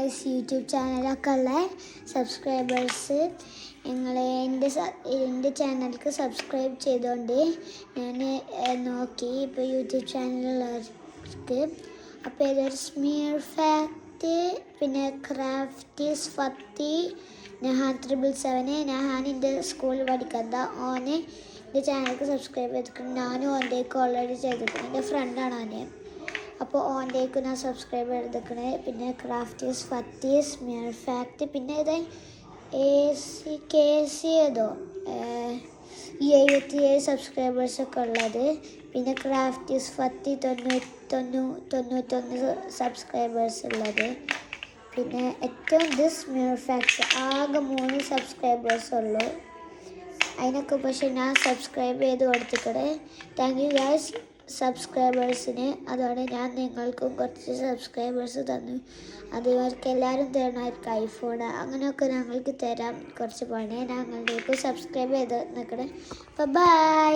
Guys, YouTube ചാനലൊക്കെ ഉള്ള subscribers നിങ്ങൾ എൻ്റെ ചാനലിലേക്ക് സബ്സ്ക്രൈബ് ചെയ്തുകൊണ്ട് ഞാൻ നോക്കി. ഇപ്പോൾ യൂട്യൂബ് ചാനലുള്ളവർക്ക് അപ്പോൾ ഏതൊരു സ്മിയർ ഫാക്റ്റ്, പിന്നെ ക്രാഫ്റ്റീസ് ഫത്തി, നഹാൻ 777, നഹാൻ എൻ്റെ സ്കൂളിൽ പഠിക്കുന്ന ഓന് എൻ്റെ ചാനലിലേക്ക് സബ്സ്ക്രൈബ് ചെയ്തിട്ടുണ്ട്. ഞാനും ഓൻ്റെയൊക്കെ ഓൾറെഡി ചെയ്തിട്ടുണ്ട്. എൻ്റെ ഫ്രണ്ടാണ് ഓന്. അപ്പോൾ ഓൻ്റെയൊക്കെ ഞാൻ സബ്സ്ക്രൈബ് ചെയ്തിരിക്കണേ. പിന്നെ ക്രാഫ്റ്റീസ് ഫത്തീസ് സ്മിയർ ഫാക്റ്റ്, പിന്നെ ഇത് KC ഏതോ 77 സബ്സ്ക്രൈബേഴ്സൊക്കെ ഉള്ളത്. പിന്നെ ക്രാഫ്റ്റീസ് ഫത്തി 91 സബ്സ്ക്രൈബേഴ്സ് ഉള്ളത്. പിന്നെ ഏറ്റവും സ്മിയർ ഫാക്റ്റ് ആകെ 3 സബ്സ്ക്രൈബേഴ്സ് ഉള്ളൂ. അതിനൊക്കെ പക്ഷേ ഞാൻ സബ്സ്ക്രൈബ് ചെയ്ത് കൊടുത്തിക്കണേ. താങ്ക് യു ഗൈസ് സബ്സ്ക്രൈബേഴ്സിന്. അതോടെ ഞാൻ നിങ്ങൾക്കും കുറച്ച് സബ്സ്ക്രൈബേഴ്സ് തന്നു. അതുവർക്ക് എല്ലാവരും തരണമായിരിക്കും ഐഫോൺ, അങ്ങനെയൊക്കെ ഞങ്ങൾക്ക് തരാൻ കുറച്ച് പണി. ഞങ്ങളിലേക്ക് സബ്സ്ക്രൈബ് ചെയ്ത് നിൽക്കണേ. ബൈ.